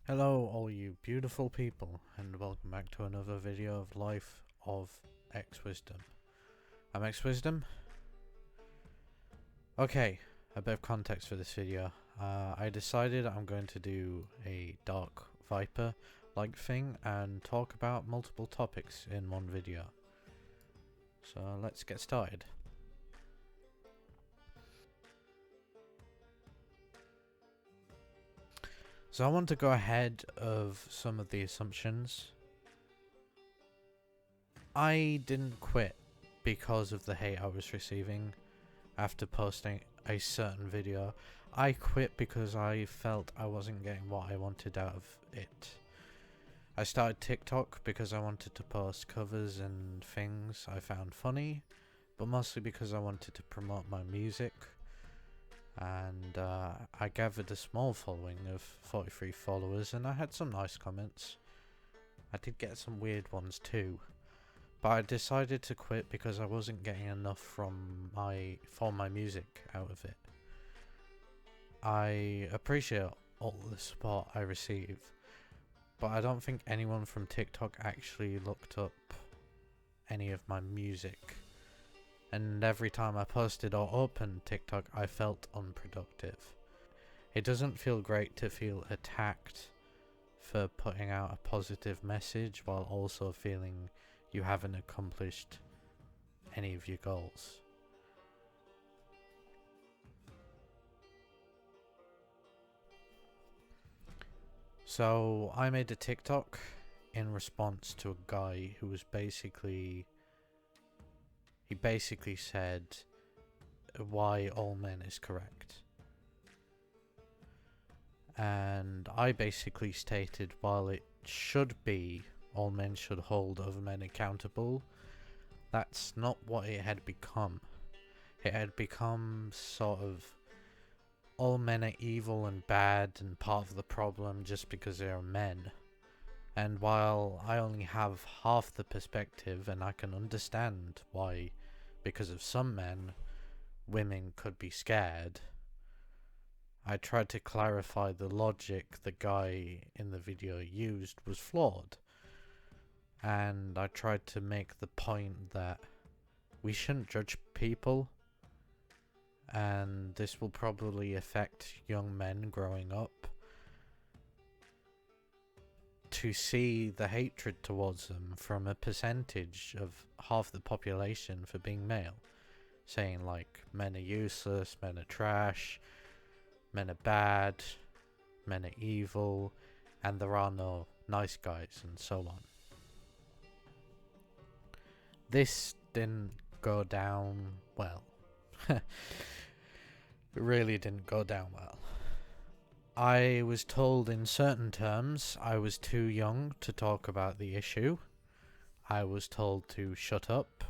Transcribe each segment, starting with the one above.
Hello all you beautiful people, and welcome back to another video of Life of X Wisdom. I'm X Wisdom. Okay, a bit of context for this video. I decided I'm going to do a Dark Viper like thing and talk about multiple topics in one video. So let's get started. So I want to go ahead of some of the assumptions. I didn't quit because of the hate I was receiving after posting a certain video. I quit because I felt I wasn't getting what I wanted out of it. I started TikTok because I wanted to post covers and things I found funny, but mostly because I wanted to promote my music. And I gathered a small following of 43 followers, and I had some nice comments. I did get some weird ones too, but I decided to quit because I wasn't getting enough for my music out of it. I appreciate all the support I receive, but I don't think anyone from TikTok actually looked up any of my music. And every time I posted or opened TikTok, I felt unproductive. It doesn't feel great to feel attacked for putting out a positive message while also feeling you haven't accomplished any of your goals. So I made a TikTok in response to a guy who was basically said why all men is correct. And I basically stated while it should be all men should hold other men accountable, that's not what it had become. It had become sort of all men are evil and bad and part of the problem just because they are men. And while I only have half the perspective and I can understand why, because of some men, women could be scared, I tried to clarify the logic the guy in the video used was flawed. And I tried to make the point that we shouldn't judge people, and this will probably affect young men growing up to see the hatred towards them from a percentage of half the population for being male, saying like men are useless, men are trash, men are bad, men are evil, and there are no nice guys, and so on. This didn't go down well. It really didn't go down well. I was told in certain terms I was too young to talk about the issue. I was told to shut up.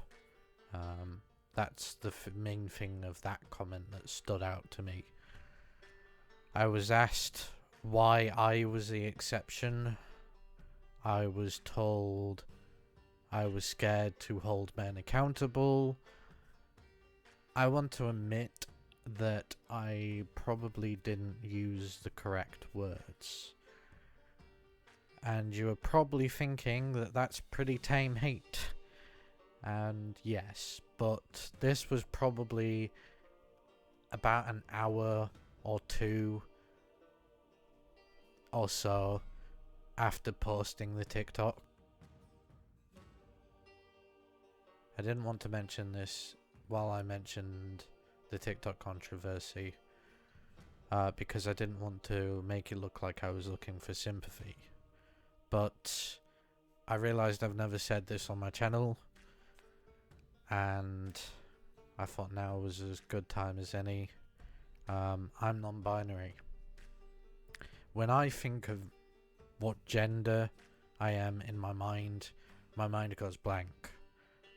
That's the main thing of that comment that stood out to me. I was asked why I was the exception. I was told I was scared to hold men accountable. I want to admit that I probably didn't use the correct words. And you are probably thinking that that's pretty tame hate. And yes, but this was probably about an hour or two or so after posting the TikTok. I didn't want to mention this while I mentioned the TikTok controversy, because I didn't want to make it look like I was looking for sympathy. But I realized I've never said this on my channel, and I thought now was as good time as any. I'm non-binary. When I think of what gender I am in my mind goes blank.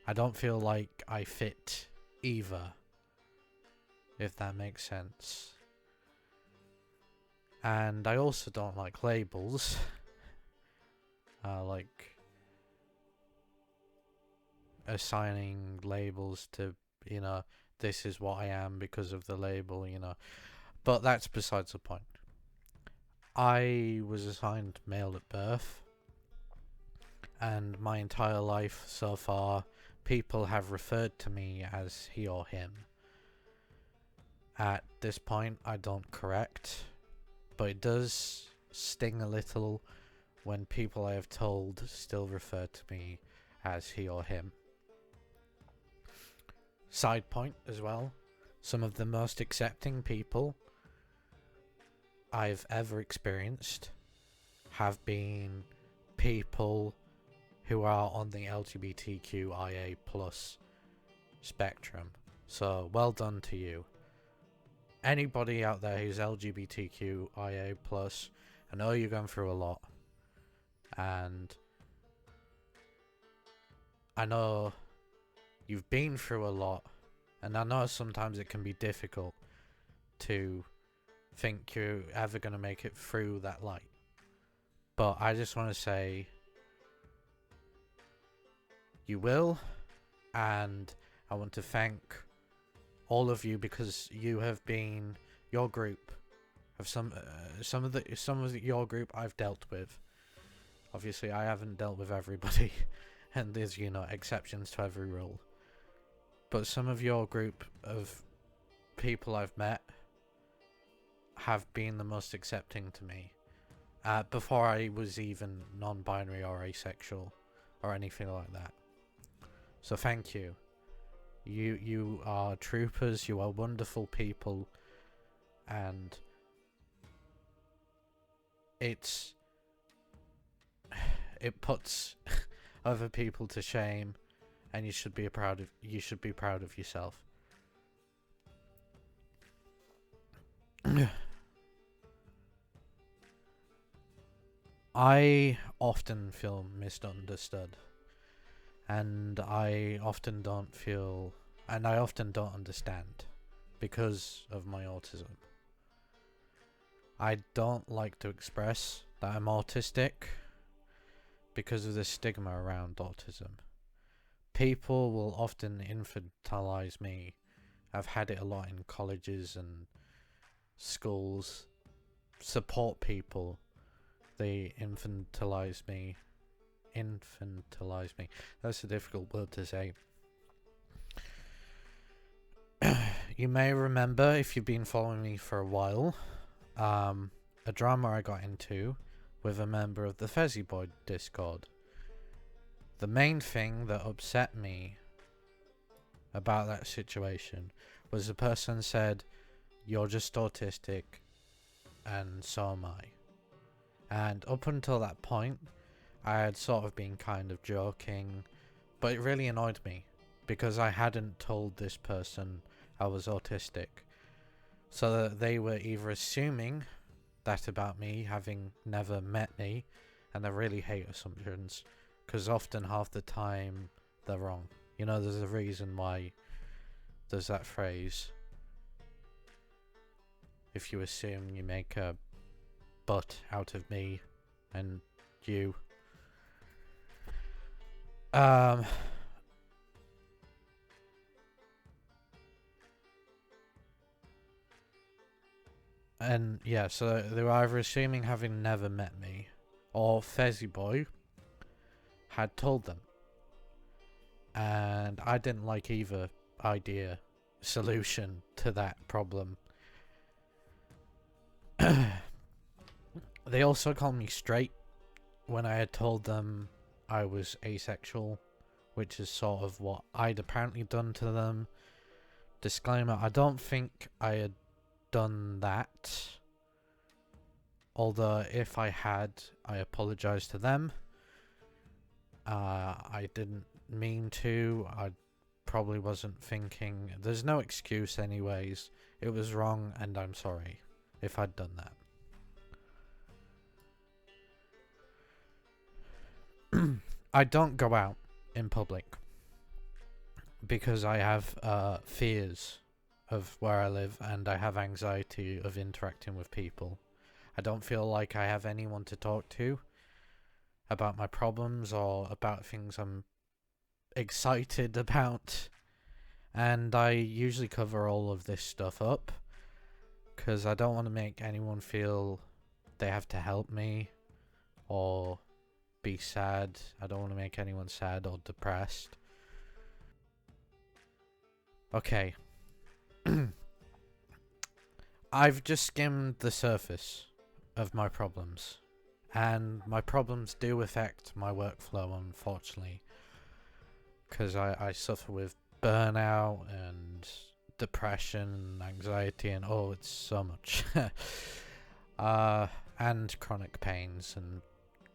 I don't feel like I fit either, if that makes sense. And I also don't like labels. Like assigning labels to, this is what I am because of the label, But that's besides the point. I was assigned male at birth, and my entire life so far, people have referred to me as he or him. At this point, I don't correct, but it does sting a little when people I have told still refer to me as he or him. Side point as well, some of the most accepting people I've ever experienced have been people who are on the LGBTQIA plus spectrum. So well done to you. Anybody out there who's LGBTQIA plus, I know you're going through a lot, and I know you've been through a lot, and I know sometimes it can be difficult to think you're ever going to make it through that light. But I just want to say you will, and I want to thank all of you because you have been your group of some of your group I've dealt with. Obviously, I haven't dealt with everybody, and there's exceptions to every rule. But some of your group of people I've met have been the most accepting to me. Before I was even non-binary or asexual or anything like that. So thank you. You are troopers, you are wonderful people, and it puts other people to shame, and you should be proud of yourself. I often feel misunderstood, and I often don't understand because of my autism. I don't like to express that I'm autistic because of the stigma around autism. People will often infantilize me. I've had it a lot in colleges and schools. Support people. They infantilize me. That's a difficult word to say. You may remember, if you've been following me for a while, a drama I got into with a member of the Fezzy Boy Discord. The main thing that upset me about that situation was the person said, "You're just autistic, and so am I." And up until that point, I had sort of been kind of joking, but it really annoyed me because I hadn't told this person I was autistic. So that they were either assuming that about me, having never met me, and I really hate assumptions, because often half the time they're wrong. There's a reason why there's that phrase. If you assume, you make a butt out of me and you. And yeah, so they were either assuming having never met me, or Fezzy Boy had told them. And I didn't like either solution to that problem. They also called me straight when I had told them I was asexual, which is sort of what I'd apparently done to them. Disclaimer, I don't think I had done that. Although if I had, I apologise to them. I didn't mean to. I probably wasn't thinking. There's no excuse anyways. It was wrong, and I'm sorry if I'd done that. I don't go out in public because I have fears of where I live, and I have anxiety of interacting with people. I don't feel like I have anyone to talk to about my problems or about things I'm excited about, and I usually cover all of this stuff up because I don't want to make anyone feel they have to help me or be sad. I don't want to make anyone sad or depressed. Okay. I've just skimmed the surface of my problems, and my problems do affect my workflow, unfortunately, because I suffer with burnout and depression and anxiety and it's so much. And chronic pains and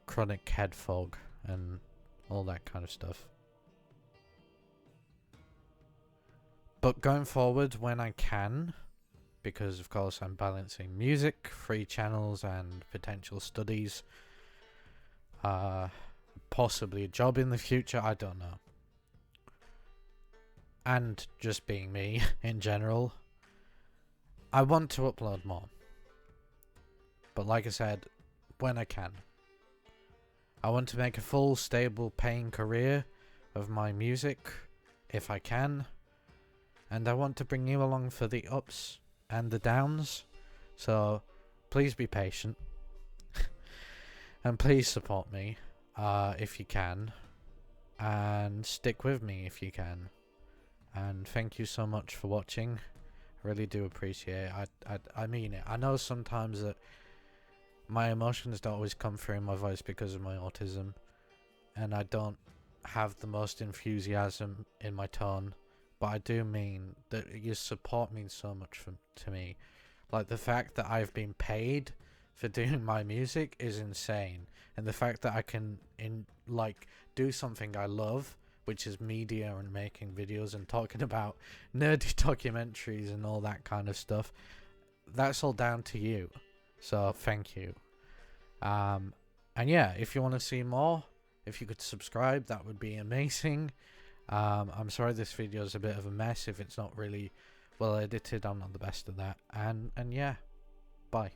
chronic head fog and all that kind of stuff. But going forward, when I can, because of course I'm balancing music, free channels and potential studies, possibly a job in the future, I don't know. And just being me in general, I want to upload more. But like I said, when I can. I want to make a full, stable, paying career of my music, if I can. And I want to bring you along for the ups and the downs. So, please be patient. And please support me, if you can. And stick with me if you can. And thank you so much for watching. I really do appreciate it. I mean it. I know sometimes that my emotions don't always come through in my voice because of my autism, and I don't have the most enthusiasm in my tone, but I do mean that your support means so much to me. Like, the fact that I've been paid for doing my music is insane, and the fact that I can do something I love, which is media and making videos and talking about nerdy documentaries and all that kind of stuff, that's all down to you. So thank you. And yeah, if you want to see more, if you could subscribe, that would be amazing. I'm sorry this video is a bit of a mess if it's not really well edited. I'm not the best at that. And yeah, bye.